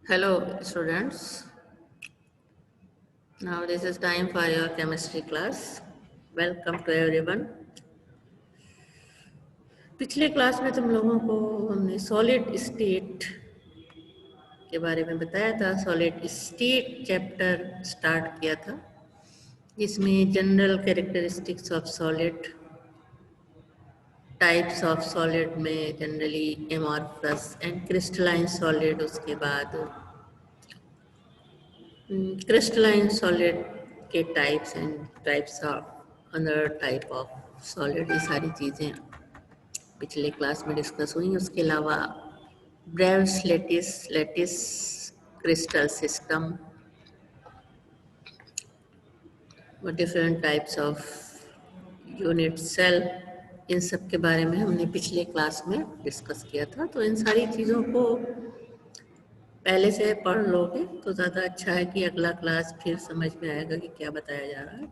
Hello students, now this is time for your chemistry class. Welcome to everyone. पिछले class में तुम लोगों को हमने सॉलिड स्टेट के बारे में बताया था। सॉलिड स्टेट चैप्टर स्टार्ट किया था जिसमें general characteristics of solid, types of solid में generally amorphous and crystalline solid, उसके बाद क्रिस्टलाइन सॉलिड के types and types of other type of solid, ये सारी चीज़ें पिछले क्लास में डिस्कस हुई। उसके अलावा ब्रेव्स लेटिस क्रिस्टल सिस्टम और different types of unit cell, इन सब के बारे में हमने पिछले क्लास में डिस्कस किया था। तो इन सारी चीज़ों को पहले से पढ़ लोगे तो ज़्यादा अच्छा है कि अगला क्लास फिर समझ में आएगा कि क्या बताया जा रहा है।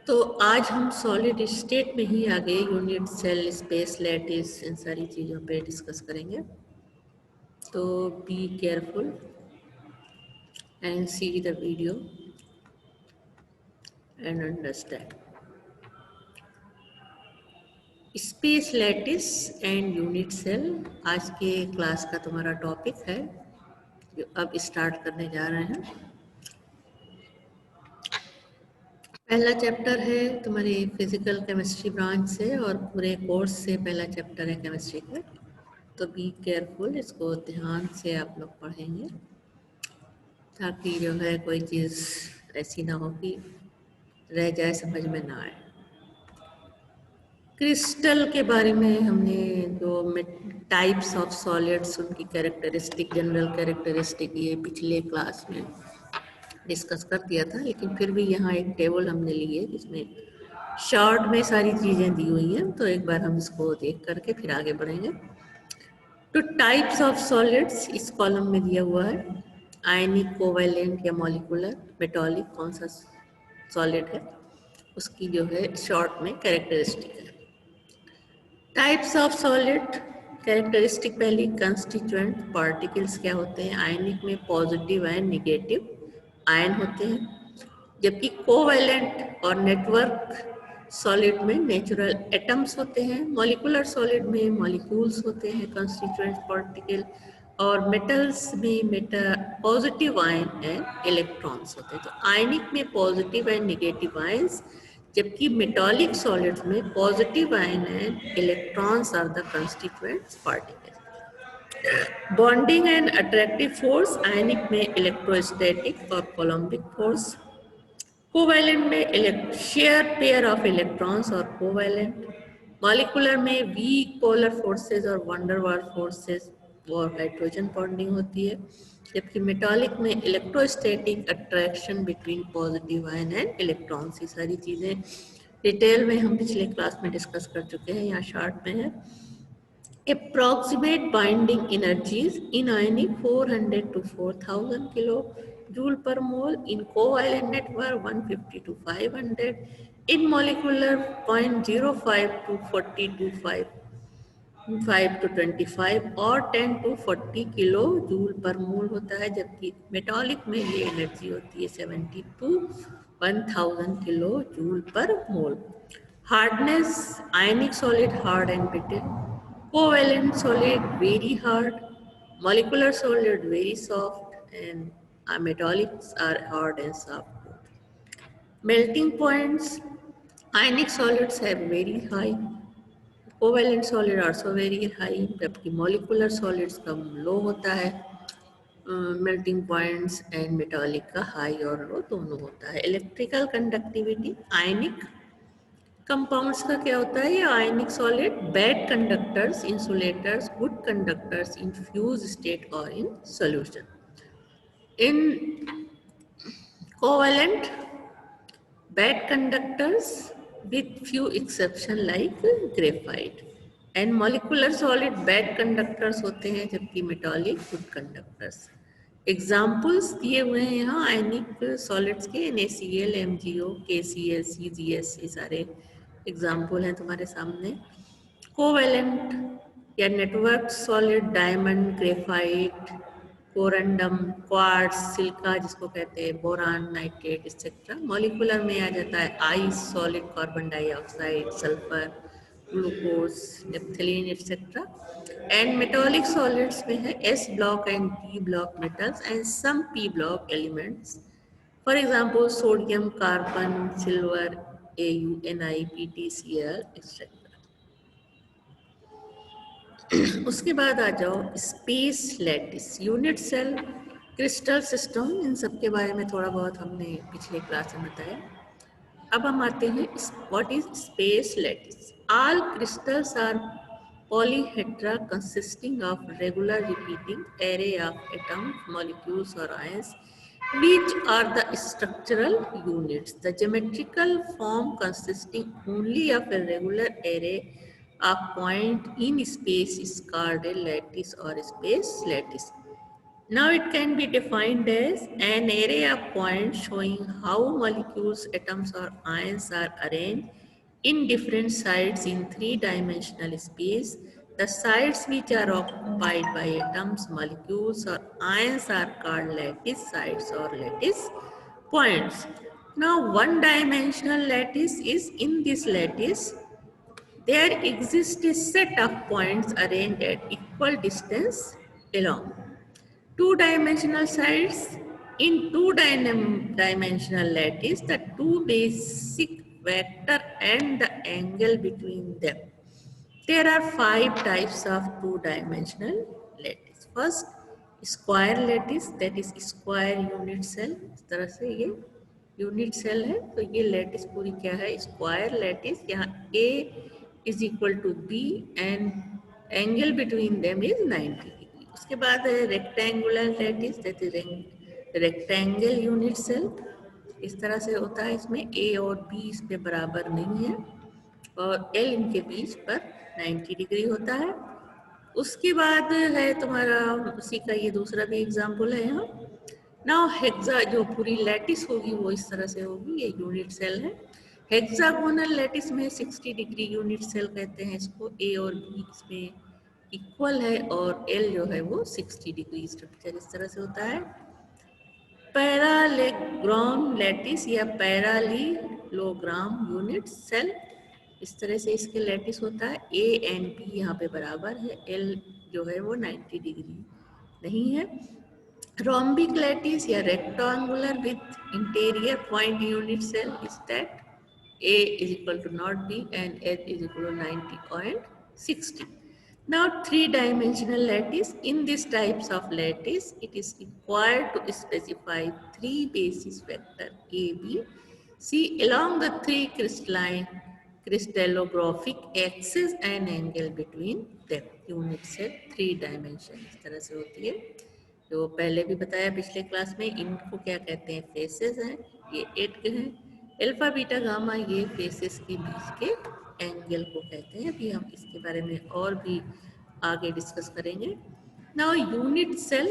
तो आज हम सॉलिड स्टेट में ही आगे यूनिट सेल स्पेस लैटिस इन सारी चीज़ों पे डिस्कस करेंगे। तो be careful and see the video and understand. Space lattice and unit cell आज के क्लास का तुम्हारा टॉपिक है जो अब स्टार्ट करने जा रहे हैं। पहला चैप्टर है तुम्हारी फिजिकल केमिस्ट्री ब्रांच से और पूरे कोर्स से पहला चैप्टर है केमिस्ट्री का। तो बी केयरफुल, इसको ध्यान से आप लोग पढ़ेंगे ताकि जो है कोई चीज़ ऐसी ना हो कि रह जाए, समझ में ना आए। क्रिस्टल के बारे में हमने जो टाइप्स ऑफ सॉलिड्स, उनकी कैरेक्टरिस्टिक, जनरल कैरेक्टरिस्टिक, ये पिछले क्लास में डिस्कस कर दिया था, लेकिन फिर भी यहाँ एक टेबल हमने ली है जिसमें शॉर्ट में सारी चीज़ें दी हुई हैं। तो एक बार हम इसको देख करके फिर आगे बढ़ेंगे। तो टाइप्स ऑफ सॉलिड्स इस कॉलम में दिया हुआ है। आयनिक, कोवैलेंट या मॉलिक्यूलर, मेटालिक, कौन सा सॉलिड है उसकी जो है शॉर्ट में कैरेक्टरिस्टिक है। टाइप्स ऑफ सॉलिड कैरेक्टरिस्टिक, पहली कंस्टिट्यूएंट पार्टिकल्स क्या होते हैं। आयनिक में पॉजिटिव एंड निगेटिव आयन होते हैं, जबकि कोवैलेंट और नेटवर्क सॉलिड में नेचुरल एटम्स होते हैं। मॉलिक्यूलर सॉलिड में मॉलिक्यूल्स होते हैं कंस्टिट्यूएंट पार्टिकल, और मेटल्स में पॉजिटिव आयन एंड इलेक्ट्रॉन्स होते हैं। तो आयनिक में पॉजिटिव एंड निगेटिव आयंस, जबकि मेटालिक सॉलिड्स में positive ion and electrons are the constituent particle. Bonding and attractive force, ionic में इलेक्ट्रोस्टैटिक और कोलम्बिक फोर्स। कोवैलेंट में शेयर पेयर ऑफ इलेक्ट्रॉन्स और कोवैलेंट। मॉलिक्यूलर में वीक पोलर फोर्सेस और van der Waals forces और hydrogen bonding होती है, जबकि मेटालिक में electrostatic attraction between positive ion and electrons. ये सारी चीज़ें डिटेल में हम पिछले क्लास में डिस्कस कर चुके हैं, यहाँ शार्ट में है। Approximate binding energies in ionic 400 to 4000 kilojoule per mole, in covalent network 150 to 500, in molecular 0.05 to 40 to 5 to 25 और 10 to 40 किलो जूल पर मोल होता है, जबकि मेटालिक में ये एनर्जी होती है 70 to 1000 किलो जूल पर मोल। Hardness, ionic solid hard and brittle, covalent solid very hard, molecular solid very soft, and metallics are hard and soft. Melting points, ionic solids have very high, covalent solid also very high, जबकि molecular solids का लो होता है melting points, and metallic का high और लो दोनों होता है। Electrical conductivity, ionic compounds का क्या होता है, ये ionic solid bad conductors, insulators, good conductors in fused state और in solution. In covalent bad conductors with few exception like graphite, and molecular solid bad conductors होते हैं, जबकि metallic good conductors। एग्जाम्पल्स दिए हुए हैं यहाँ आयनिक सॉलिड्स के, NaCl, MgO, KCl, CgS, ये सारे एग्जाम्पल हैं तुम्हारे सामने। कोवैलेंट या network solid, diamond, graphite, corundum, quartz, silica जिसको कहते हैं, बोरान, नाइट्रेट एक्सेट्रा। मॉलिकुलर में आ जाता है ice, solid, carbon dioxide, sulphur, glucose, naphthalene etcetera. And metallic solids में है s block and p block metals and some p block elements. For example sodium, carbon, silver, AU, Ni, PtCl etcetera. उसके बाद आ जाओ space lattice, unit cell, crystal system, इन सब के बारे में थोड़ा बहुत हमने पिछले क्लास में बताया। अब हम आते हैं what is space lattice. All crystals are polyhedra consisting of regular repeating array of atoms, molecules or ions which are the structural units. The geometrical form consisting only of a regular array of point in space is called a lattice or space lattice. Now it can be defined as an array of points showing how molecules, atoms or ions are arranged in different sites in three-dimensional space. The sites which are occupied by atoms, molecules or ions are called lattice sites or lattice points. Now one-dimensional lattice is in this lattice. There exists a set of points arranged at equal distance along two-dimensional sides. In two-dimensional lattice, the two basic vector and the angle between them. There are 5 types of two-dimensional lattice. First, square lattice, that is square unit cell. इस तरह से ये unit cell है, तो ये lattice पूरी क्या है, स्क्वायर लैटिस। यहाँ A is equal to B and angle between them is 90 degree. उसके बाद है rectangular lattice, that is rectangle unit cell. इस तरह से होता है, इसमें A और B इसमें बराबर नहीं है और L इनके बीच पर 90 डिग्री होता है। उसके बाद है तुम्हारा उसी का ये दूसरा भी एग्जाम्पल है यहाँ। नाउ हेक्सा, जो पूरी लैटिस होगी वो इस तरह से होगी, ये यूनिट सेल है। हेक्सागोनल लैटिस में 60 डिग्री यूनिट सेल कहते हैं इसको। A और B इसमें इक्वल है और L जो है वो 60 डिग्री स्ट्रक्चर इस तरह से होता है। पैरालेलोग्राम लैटिस या पैरालीलोग्राम यूनिट सेल, इस तरह से इसके लैटिस होता है। A एंड B यहाँ पे बराबर है, L जो है वो 90 डिग्री नहीं है। Rhombic lattice या rectangular with interior point unit cell is that A is equal to not B and H is equal to 90 and 60. Now three-dimensional lattice. In these types of lattice, it is required to specify three basis vector A, B, C along the three crystallographic axes and angle between them. Unit cell 3 dimension इस तरह से होती है, जो पहले भी बताया पिछले क्लास में। इनको क्या कहते हैं, फेसेस हैं। ये 8 के हैं, अल्फा बीटा गामा, ये फेसेस के बीच के एंगल को कहते हैं। अभी हम इसके बारे में और भी आगे डिस्कस करेंगे। Now unit cell,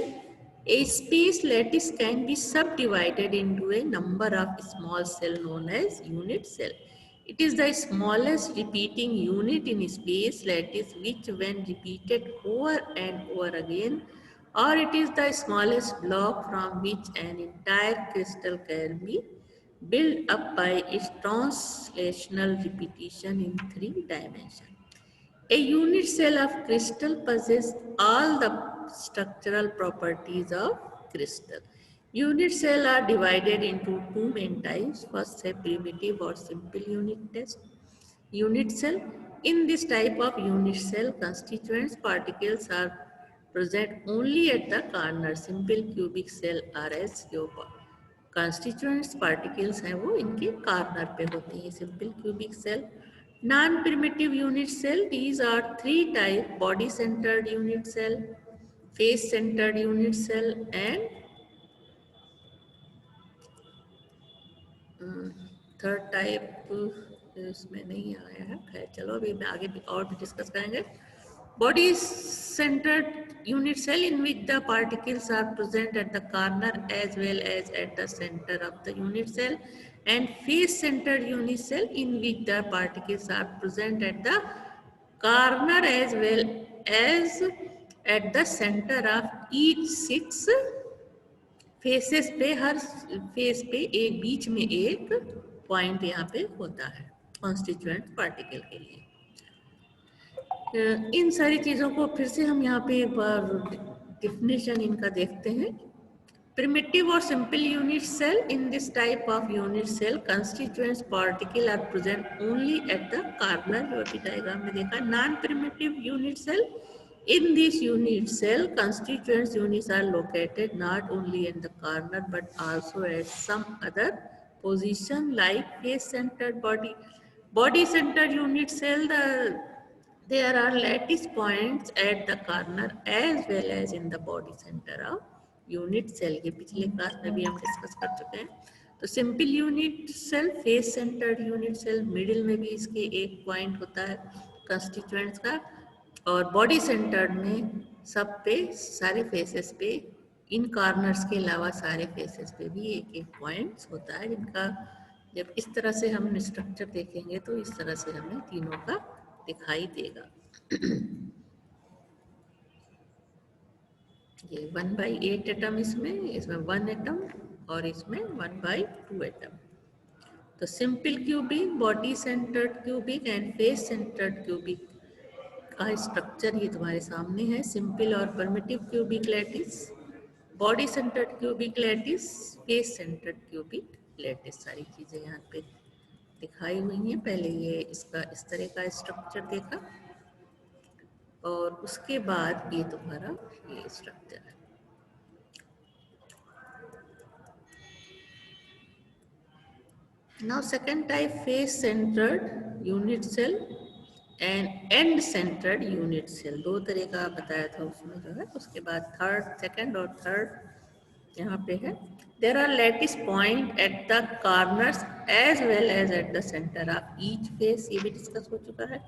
a space lattice can be subdivided into a number of small cell known as unit cell. It is the smallest repeating unit in space lattice which when repeated over and over again, or it is the smallest block from which an entire crystal can be built up by its translational repetition in 3 dimensions. A unit cell of crystal possesses all the structural properties of crystal. Unit cells are divided into two main types. First, a primitive or simple unit cell. In this type of unit cell, constituent particles are present only at the corner. Simple cubic cell are as your constituents particles हैं वो इनके corner पे होती हैं। Simple cubic cell, non primitive unit cell, these are 3 type: body centered unit cell, face centered unit cell and third type इसमें नहीं आया है। खैर चलो अभी आगे भी और भी डिस्कस करेंगे। Body centered unit cell in which the particles are present at the corner as well as at the center of the unit cell, and face centered unit cell in which the particles are present at the corner as well as at the centre of each 6 faces पे, हर face पे एक बीच में एक point यहाँ पे होता है कॉन्स्टिट्यूएंट पार्टिकल के लिए। इन सारी चीज़ों को फिर से हम यहाँ पे एक बार डिफिनेशन इनका देखते हैं। Primitive or simple unit cell, in this type of unit cell, constituents particle are present only at the corner, जो अभी डायग्राम में देखा। Non-primitive unit cell, in this unit cell, constituents units are located not only in the corner but also at some other position like face-centered body. Body-centered unit cell, there are lattice points at the corner as well as in the body center of unit cell. ये पिछले class में भी हम discuss कर चुके हैं। तो simple unit cell, face centred unit cell, middle में भी इसके एक पॉइंट होता है कंस्टिट्यूएंट्स का, और बॉडी सेंटर्ड में सब पे, सारे फेसेस पे, इन कॉर्नर्स के अलावा सारे फेसेस पे भी एक एक पॉइंट्स होता है, जिनका जब इस तरह से हम स्ट्रक्चर देखेंगे तो इस तरह से हमें तीनों का दिखाई देगा। ये 1/8 एटम, इसमें 1 एटम, और इसमें 1/2 एटम। तो simple cubic, body centred cubic and face centred cubic का स्ट्रक्चर ये तुम्हारे सामने है। सिंपल और primitive cubic lattice, body centred cubic lattice, face centred cubic lattice, सारी चीजें यहाँ पे दिखाई हुई हैं। पहले ये इसका इस तरह का स्ट्रक्चर देखा, और उसके बाद ये तुम्हारा ये स्ट्रक्चर है। Now second type, face centered unit cell and end centered unit cell, दो तरह का बताया था उसमें जो है। उसके बाद सेकंड और थर्ड यहाँ पे है। There are lattice point at the corners as well as at the center of each face, ये भी डिस्कस हो चुका है।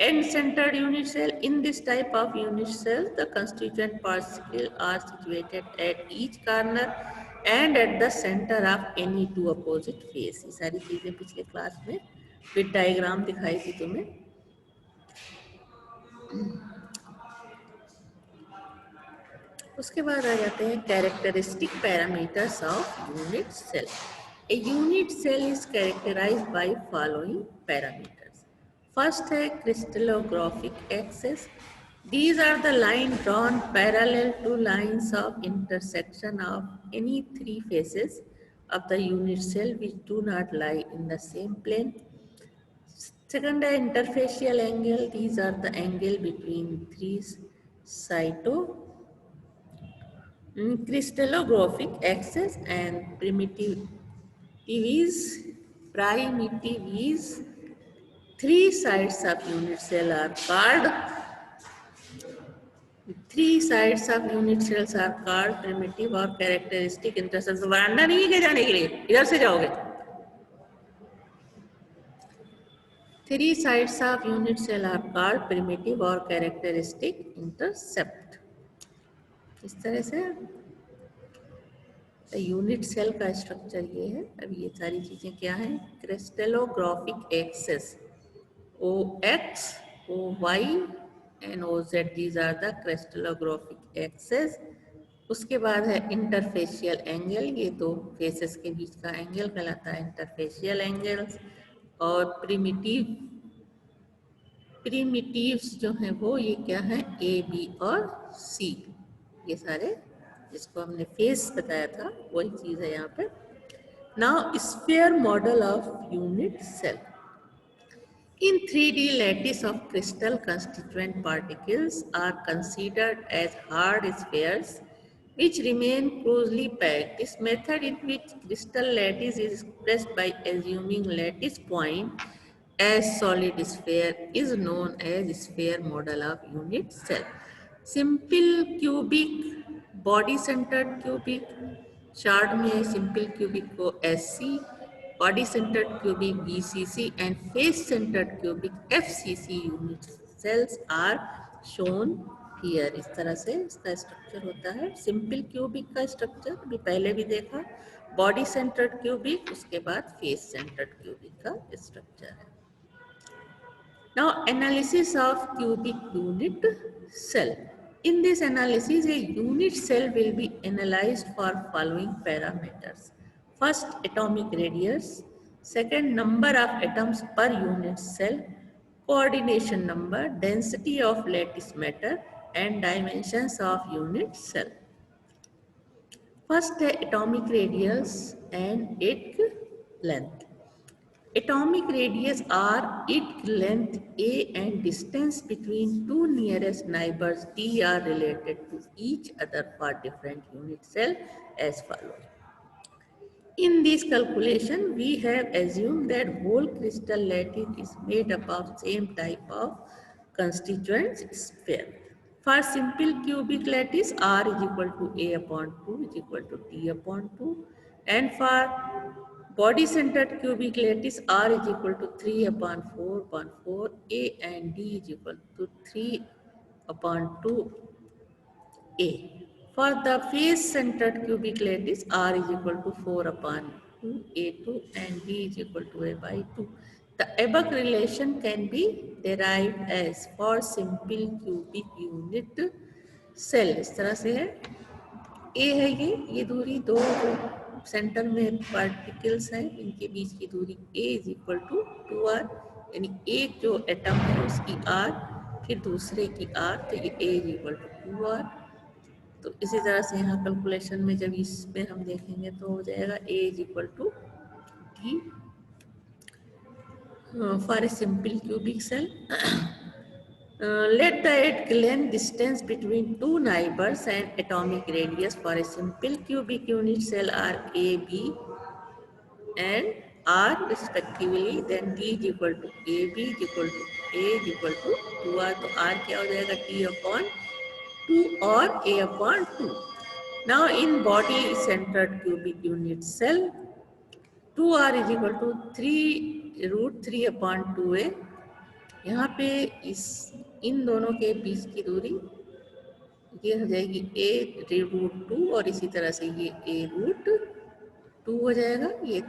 End centered unit cell, in this type of unit cell the constituent particles are situated at each corner and at the center of any two opposite face। ये सारी चीजें पिछले class में विद डायग्राम दिखाई थी तुम्हें। उसके बाद आ जाते हैं characteristic parameters of unit cell. A unit cell is characterised by following parameters. First है crystallographic axes. These are the lines drawn parallel to lines of intersection of any three faces of the unit cell which do not lie in the same plane. Second, interfacial angle. These are the angle between three crystallographic axis and primitives. Three sides of unit cell are called primitive or characteristic intersection। वरांडा नहीं है क्या जाने के लिए, इधर से जाओगे। Three sides of unit cell are called primitive or characteristic intercept। इस तरह से यूनिट सेल का स्ट्रक्चर ये है। अब ये सारी चीजें क्या हैं? Crystallographic axes, OX, OY and OZ, these are the crystallographic axis। उसके बाद है इंटरफेशियल एंगल, ये दो फेसेस के बीच का एंगल कहलाता है इंटरफेशियल एंगल्स। और प्रिमिटिव्स जो हैं वो ये क्या है? A, B और C, ये सारे जिसको हमने फेस बताया था वही चीज है यहाँ पे। Now sphere model of unit cell. In 3D, lattice of crystal constituent particles are considered as hard spheres which remain closely packed. This method in which crystal lattice is expressed by assuming lattice point as solid sphere is known as sphere model of unit cell. Simple cubic, body centered cubic, short में simple cubic को SC, body centered cubic BCC and face centered cubic FCC unit cells are shown here। इस तरह से इसका structure होता है। Simple cubic का structure भी पहले भी देखा, बॉडी सेंटर्ड क्यूबिक, उसके बाद फेस सेंटर्ड क्यूबिक का स्ट्रक्चर है। Now, analysis of cubic unit cell. In this analysis, a unit cell will be analyzed for following parameters. First, atomic radius. Second, number of atoms per unit cell. Coordination number, density of lattice matter, and dimensions of unit cell. First, the atomic radius and its length. Atomic radius are its length A and distance between two nearest neighbors D are related to each other for different unit cell as follows. In this calculation, we have assumed that whole crystal lattice is made up of same type of constituent sphere. For simple cubic lattice, R is equal to A upon 2 is equal to T upon 2. And for body centered cubic lattice, R is equal to 3 upon 4, A and D is equal to 3 upon 2 A. For the face centered cubic lattice, R is equal to 4 upon 2 A2 and D is equal to A by 2. The above relation can be derived as for simple cubic unit cell. इस तरह से है ए है ये दूरी दो centre में particles हैं इनके बीच की दूरी ए इज इक्वल टू 2r यानी एक जो एटम है उसकी r फिर दूसरे की r तो ये ए इज इक्वल टू 2r तो इसी तरह से यहाँ कैलकुलेशन में जब इसमें हम देखेंगे तो हो जाएगा a is equal to d for a simple cubic cell let the at-glance distance between two neighbors and atomic radius for a simple cubic unit cell are A, B and R respectively. Then D is equal to AB is equal to A is equal to 2R. तो R क्या हो जाएगा T upon 2 or A upon 2. Now in body centered cubic unit cell, 2R is equal to 3 root 3 upon 2A. यहाँ पे इन दोनों के बीच की दूरी ये हो जाएगी ए रूट 2 और इसी तरह से ये ए रूट 2 हो जाएगा ये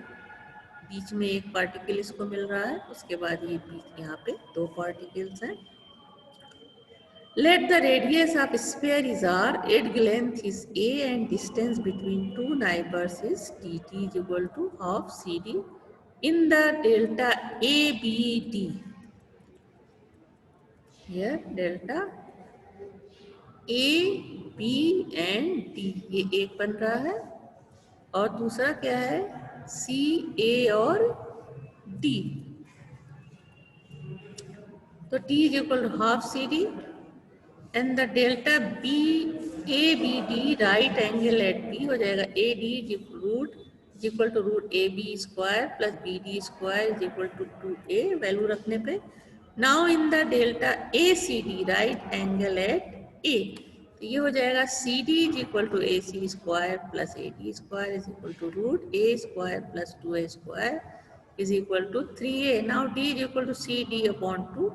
बीच में एक पार्टिकल इसको मिल रहा है उसके बाद ये बीच यहाँ पे दो पार्टिकल्स हैं Let the radius of sphere is r, its length is a and distance between two neighbors is dt is equal to half cd in the delta ABD. Here delta A, B and D ये एक बन रहा है और दूसरा क्या है C, A और D. तो T is equal to half CD and the delta B ABD right angle at B हो जाएगा AD root is equal to root AB square plus BD square is equal to 2A value रखने पे. Now in the delta ACD right angle at A तो ये हो जाएगा CD is equal to AC square plus AD square is equal to root A square plus 2A square is equal to 3A. Now D is equal to CD upon 2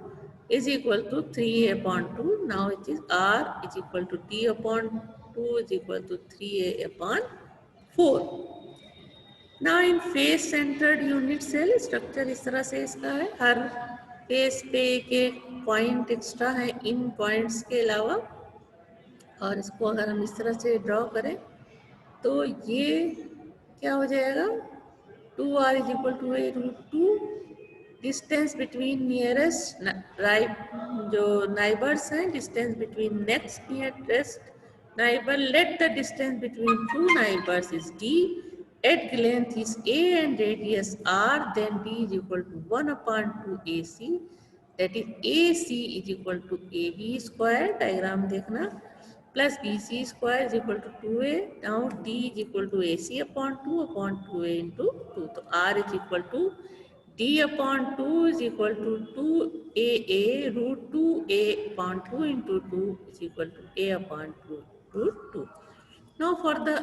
is equal to 3A upon 2. Now it is R is equal to D upon 2 is equal to 3A upon 4. Now in face centered unit cell structure इस तरह से इसका है हर face पे एक point extra है इन points के अलावा और इसको अगर हम इस तरह से ड्रॉ करें तो ये क्या हो जाएगा 2r is equal to a root 2 distance between nearest right जो neighbors हैं distance between next nearest neighbor let the distance between two neighbors is d at length is a and radius r then d is equal to 1 upon 2 ac that is ac is equal to ab square diagram देखना plus BC square is equal to 2A. Now D is equal to AC upon 2A into 2. So R is equal to D upon 2 is equal to 2AA root 2A upon 2 into 2 is equal to A upon 2 root 2. Now for the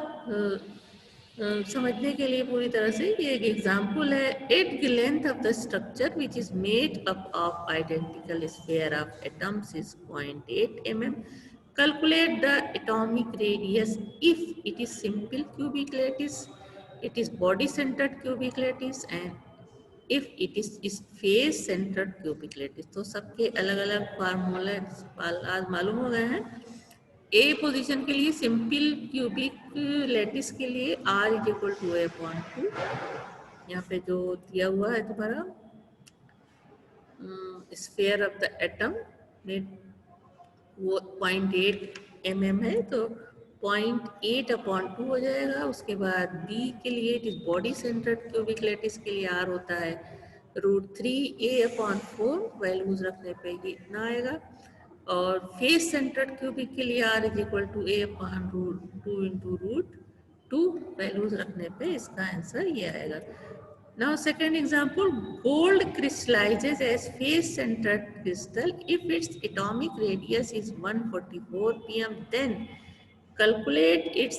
समझने के लिए पूरी तरह से ये एक example है edge length of the structure which is made up of identical sphere of atoms is 0.8 mm. Calculate the atomic radius if it is simple cubic lattice, it is body centered cubic lattice and if it is face centered cubic lattice। तो सबके अलग अलग फार्मूले आज मालूम हो गए हैं। ए पोजीशन के लिए सिंपल क्यूबिक लैटिस के लिए R is equal to A/2। यहाँ पे जो दिया हुआ है तुम्हारा स्फीयर ऑफ द एटम में वो 0.8 mm है, तो 0.8/2 हो जाएगा। उसके बाद B के लिए it is body centred cubic lattice के लिए R होता है √3A/4। वैल्यूज रखने पे ये इतना आएगा। और फेस सेंटर्ड क्यूबिक के लिए R is equal to A/2 into √2। Values रखने पे इसका आंसर ये आएगा। Now second example, gold crystallizes as face-centered crystal if its atomic radius is 144 pm. Then calculate its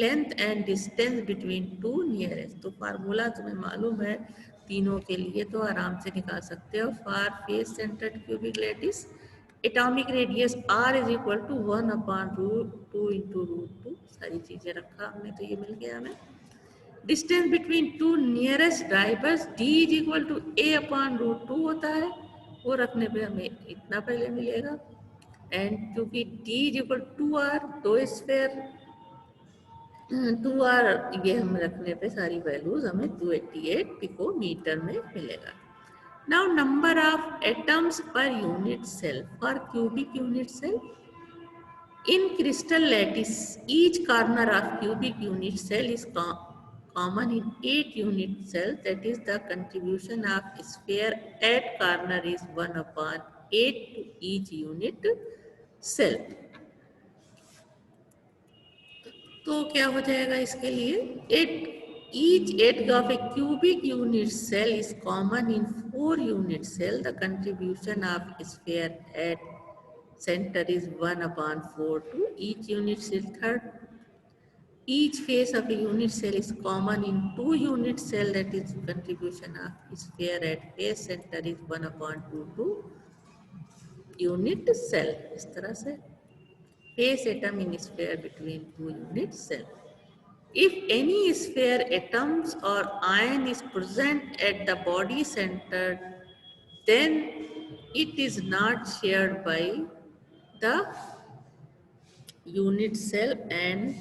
length and distance between two nearest। तो formula तुम्हें मालूम है तीनों के लिए, तो आराम से निकाल सकते हो। For face centred cubic lattice atomic radius R is equal to 1/√2 into √2। सारी चीजें रखा हमने, तो ये मिल गया हमें। Distance between two nearest drivers D is equal to A/√2 होता है, वो रखने पे हमें इतना पहले मिलेगा। एंड क्योंकि D is equal to 2R, दो स्फीयर 2R ये हम रखने पे सारी वैल्यूज हमें 288 पिकोमीटर में मिलेगा। Now number of atoms per unit cell for cubic unit cell in crystal lattice, each corner of cubic unit cell is common in 8 unit cells. That is, the contribution of sphere at corner is 1/8 to each unit cell. तो क्या हो जाएगा इसके लिए? each edge of a cubic unit cell is common in 4 unit cell. The contribution of sphere at center is 1/4 to each unit cell. Third, each face of a unit cell is common in 2 unit cell. That is, contribution of sphere at face center is 1/2 to unit cell. इस तरह से face atom in sphere between 2 unit cell. If any sphere atoms or ion is present at the body center, then it is not shared by the unit cell, and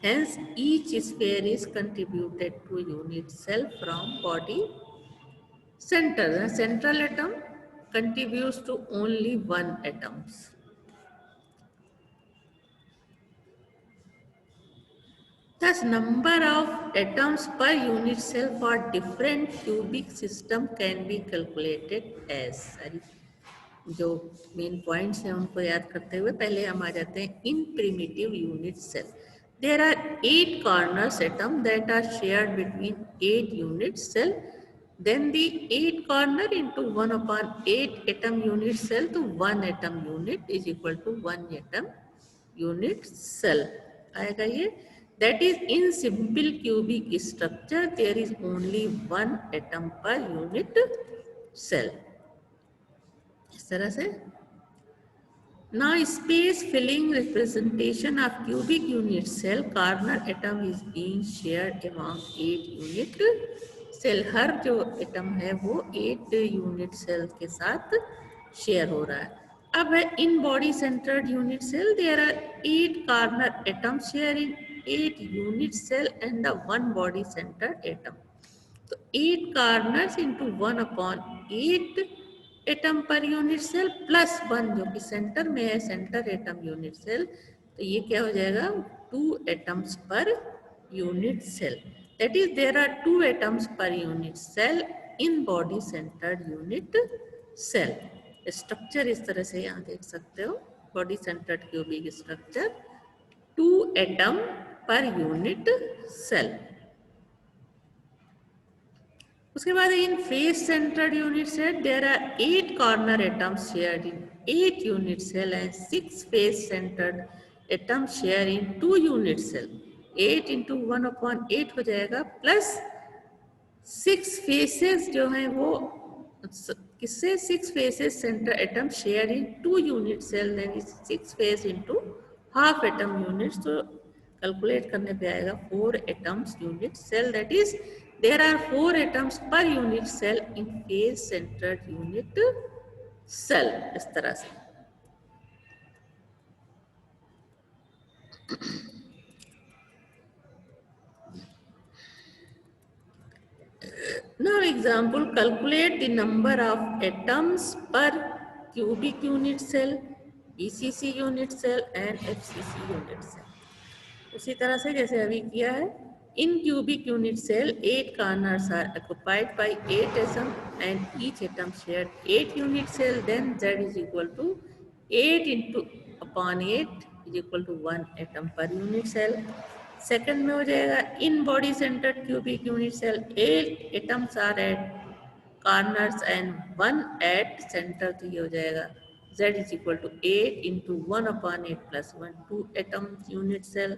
hence each sphere is contributed to unit cell from body center. The central atom contributes to only one atoms. Thus, number of atoms per unit cell for different cubic system can be calculated as। जो main points हैं उनको याद करते हुए पहले हम आ जाते हैं in primitive unit cell. There are 8 corners atom that are shared between 8 unit cell. Then the 8 corner into 1/8 atom unit cell, तो 1 atom unit is equal to 1 atom unit cell आएगा ये। That is in simple cubic structure there is only 1 atom per unit cell. इस तरह से now space filling representation of cubic unit cell corner atom is being shared among 8 unit cell। हर जो atom है वो 8 unit cell के साथ share हो रहा है। अब है in body centred unit cell there are 8 corner atom share in 8 unit cell and the 1 body centred atom. तो 8 corners into 1/8 atom per unit cell plus 1 जो कि सेंटर में है, सेंटर एटम यूनिट सेल, तो ये क्या हो जाएगा 2 atoms per unit cell. That is there are 2 atoms per unit cell in body centred unit cell. Structure इस तरह से यहाँ देख सकते हो, body centred cubic structure, 2 atom per unit cell. उसके बाद in face centred unit cell there are 8 corner atoms shared in 8 unit cell and 6 face centred atoms share in 2 unit cell. 8 into 1/8 हो जाएगा प्लस 6 फेसेस जो हैं वो किससे 6 faces centre atom share in 2 unit cell, then 6 face into half atom unit, तो calculate करने पे आएगा 4 atoms unit cell, that is there are 4 atoms per unit cell in face centred unit cell. इस तरह से now example, calculate the number of atoms per cubic unit cell, BCC unit cell and FCC unit cell। उसी तरह से जैसे अभी किया है, in cubic unit cell 8 corners are occupied by 8 atoms and each atom shared 8 unit cell, then Z is equal to 8 into upon 8 is equal to 1 atom per unit cell। Second में हो जाएगा, in body centred cubic unit cell 8 atoms are at corners and 1 at center, तो ये हो जाएगा Z is equal to 8 into 1 upon 8 plus 1, 2 atoms unit cell।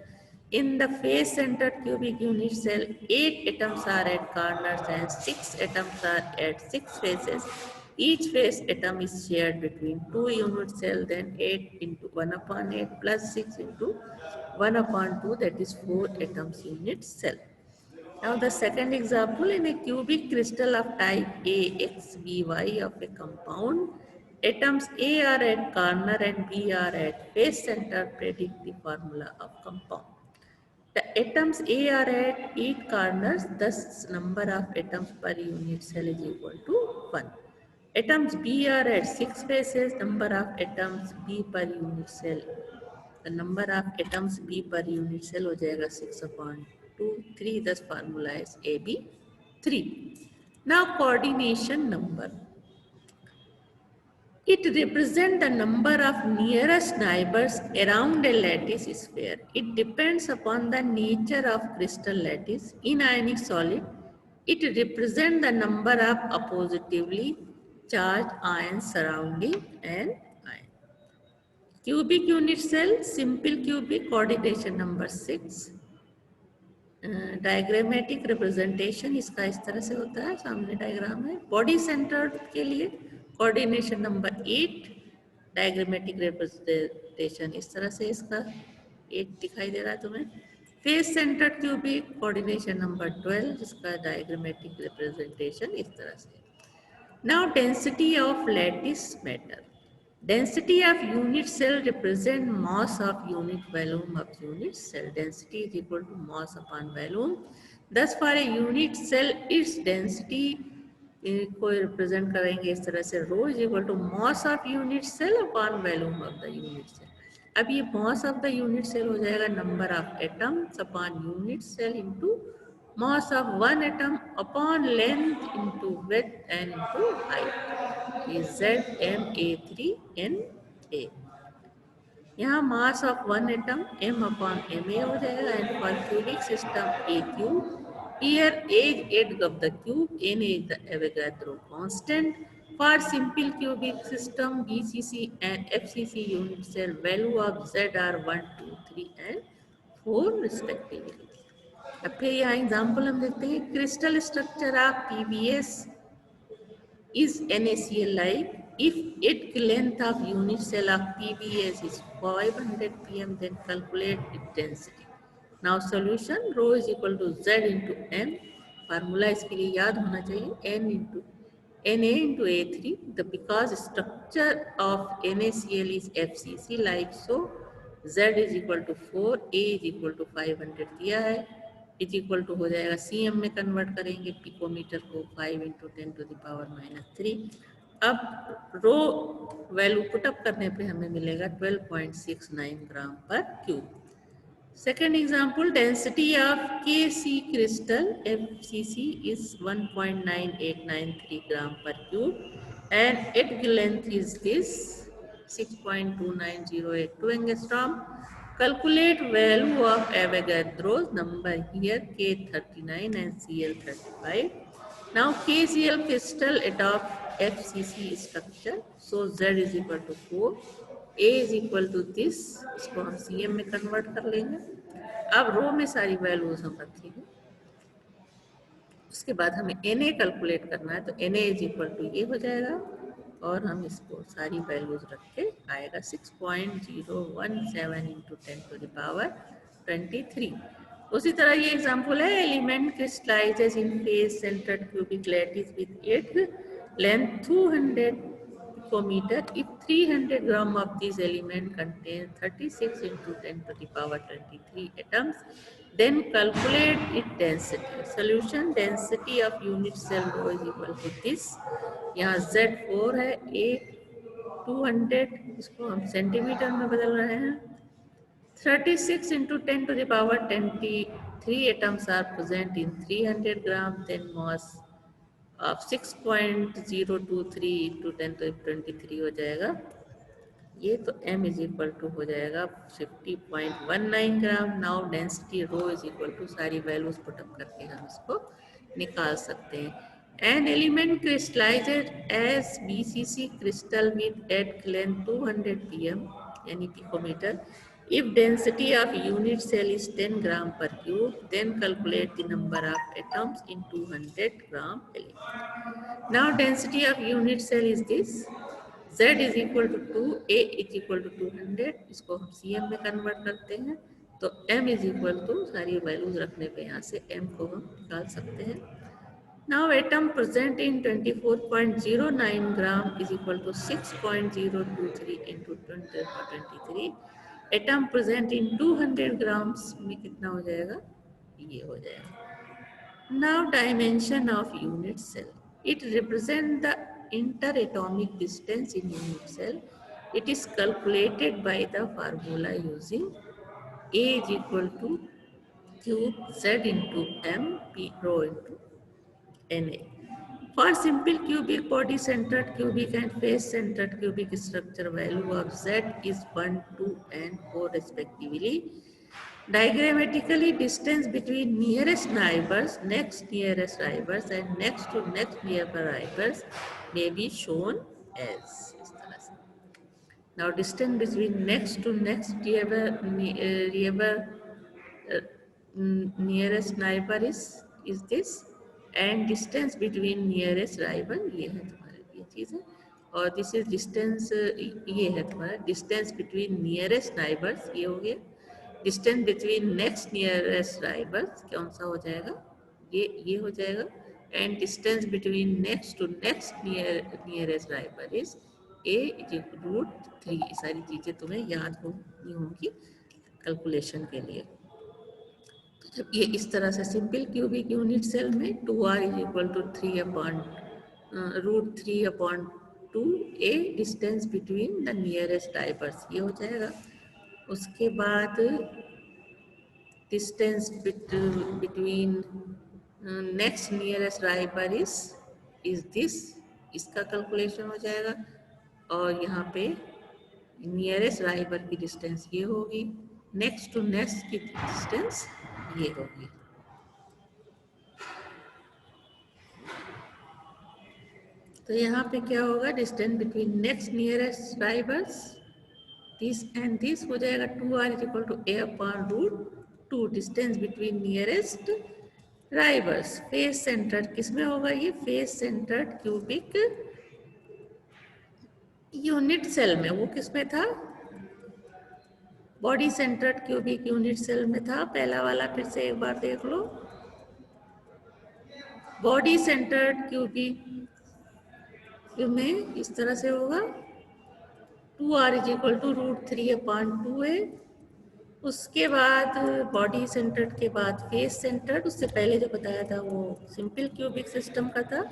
In the face centered cubic unit cell, 8 atoms are at corners and 6 atoms are at 6 faces। Each face atom is shared between 2 unit cell, then 8 into 1 upon 8 plus 6 into 1 upon 2, that is 4 atoms unit cell। Now the second example, in a cubic crystal of type AXBY of a compound, atoms A are at corner and B are at face center, predict the formula of compound। The atoms A are at 8 corners, thus number of atoms per unit cell is equal to 1। Atoms B are at 6 faces, number of atoms B per unit cell, the number of atoms B per unit cell हो जाएगा 6 upon 2, 3, thus formula is AB 3। Now coordination number, it represents the number of nearest neighbors around a lattice sphere। It depends upon the nature of crystal lattice। In ionic solid, it represents the number of oppositively charged ions surrounding an ion। Cubic unit cell, simple cubic, coordination number 6। Diagrammatic representation इसका इस तरह से होता है, सामने diagram है। Body centred के लिए कोऑर्डिनेशन नंबर 8, डायग्रामेटिक रिप्रेजेंटेशन इस तरह से इसका 8 दिखाई दे रहा है तुम्हें। Face centred cubic, coordination number 12, जिसका डायग्रामेटिक रिप्रेजेंटेशन इस तरह से। Now density of lattice matter. Density of unit cell represent mass of unit volume of unit cell। Density is equal to mass upon volume। Thus for a unit cell, its density को represent करेंगे इस तरह से, rho is equal to mass of unit cell upon volume of the unit cell। अब ये mass of the unit cell हो जाएगा number of atoms upon unit cell into mass of one atom upon length into width and into height is ZMA3NA। यहाँ mass of one atom m upon ma हो जाएगा, and for cubic system A cube, here age of the cube, n is the Avogadro constant। For simple cubic system BCC and FCC unit cell, value of Z are 1, 2, 3 and 4 respectively। अब फिर यहाँ example हम देखते हैं, crystal structure of PBS is NaCl like, if its length of unit cell of PBS is 500 pm, then calculate its density। Now solution, rho is equal to Z into M। Formula इसके लिए याद होना चाहिए, N into Na into A3, the because structure of NaCl is FCC like, so Z is equal to 4, A is equal to 500 दिया है, is equal to हो जाएगा CM में कन्वर्ट करेंगे पिकोमीटर को 5 इंटू 10⁻³ अब रो वैल्यू पुटअप करने पे हमें मिलेगा 12.69 ग्राम पर cube. Second example, density of KC crystal FCC is 1.9893 gram per cube and its length is this 6.2908 angstrom। Calculate value of Avogadro's number here, K39 and Cl35। Now KCl crystal adopt FCC structure, so Z is equal to 4, A is equal to this, इसको हम CM में convert कर लेंगे। अब रो में सारी values हम रखेंगे, उसके बाद हमें Na कैलकुलेट करना है, तो Na इज इक्वल टू ये हो जाएगा, और हम इसको सारी वैल्यूज रख के आएगा 6.017 इंटू 10⁻² 23। उसी तरह ये एग्जाम्पल है, element crystallises in face centred cubic lattice with edge length 200 picometer if 300 gram of this element contains 36 into 10 to the power 23 atoms, then calculate its density. Solution, density of unit cell rho is equal to this. यहाँ Z4 है, A 200, इसको हम centimetre में बदल रहे हैं। 36 into 10 to the power 23 atoms are present in 300 gram, then mass of 6.023 into 10 to the 23 हो जाएगा। ये तो m इज इक्वल टू हो जाएगा 50.19 gram. Now density rho is equal to, सारी वैल्यूज पुटअप करके हम इसको निकाल सकते हैं। An element crystallised as BCC crystal with edge length 200 pm यानी picometre. If density of unit cell is 10 gram per cube, then calculate the number of atoms in 200 gram element. Now density of unit cell is this. Z is equal to 2, A is equal to 200, इसको हम CM में convert करते हैं तो M is equal to, सारी values रखने पे यहाँ से M को हम निकाल सकते हैं। Now atom present in 24.09 gram is equal to 6.023 into 10 to the 23. Atom present in 200 grams में कितना हो जाएगा, ये हो जाएगा। Now dimension of unit cell. It represents the interatomic distance in unit cell. It is calculated by the formula using A is equal to cube Z into M P rho into Na. For simple cubic body centered cubic and face centered cubic structure, value of Z is 1, 2 and 4 respectively. Diagrammatically, distance between nearest neighbors, next nearest neighbors and next to next nearby neighbors may be shown as इस तरह से। Now distance between next to next nearest neighbor is this, and distance between nearest rival ये है तुम्हारे, ये चीज़ है। और this is distance, ये है तुम्हारा डिस्टेंस बिटवीन नियरेस्ट नाइबर्स, ये हो गया। Distance between next nearest neighbours कौन सा हो जाएगा, ये हो जाएगा। And distance between next to next nearest neighbour is A√3। सारी चीज़ें तुम्हें याद होनी होंगी कैलकुलेशन के लिए। जब ये इस तरह से सिंपल क्यूबिक यूनिट सेल में 2r is equal to 3/√3/2 A distance between the nearest neighbours, ये हो जाएगा। उसके बाद distance between next nearest neighbour is this, इसका कैलकुलेशन हो जाएगा। और यहाँ पे नियरेस्ट नाइबर की डिस्टेंस ये होगी, नेक्स्ट टू नेक्स्ट की डिस्टेंस ये होगी। तो यहाँ पे क्या होगा, distance between next nearest neighbours this and this हो जाएगा 2r is equal to A/√2। Distance between nearest neighbours face centred किस में होगा, ये face centred cubic unit cell में। वो किस में था, body centred cubic unit cell में था पहला वाला। फिर से एक बार देख लो, बॉडी सेंटर्ड क्यूबिक में इस तरह से होगा 2r इज इक्वल टू √3/2 है। उसके बाद बॉडी सेंटर्ड के बाद फेस सेंटर्ड, उससे पहले जो बताया था वो सिंपल क्यूबिक सिस्टम का था।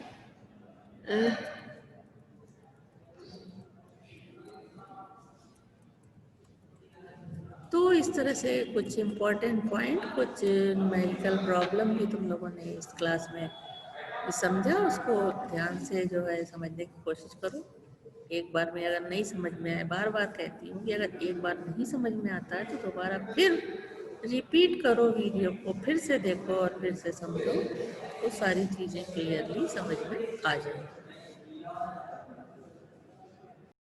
तो इस तरह से कुछ इम्पोर्टेंट पॉइंट, कुछ न्यूमेरिकल प्रॉब्लम भी तुम लोगों ने इस क्लास में समझा, उसको ध्यान से जो है समझने की कोशिश करो। एक बार में अगर नहीं समझ में आए, बार बार कहती हूँ कि अगर एक बार नहीं समझ में आता है तो दोबारा फिर रिपीट करो वीडियो को, फिर से देखो और फिर से समझो, तो सारी चीज़ें क्लियरली समझ में आ जाएंगी।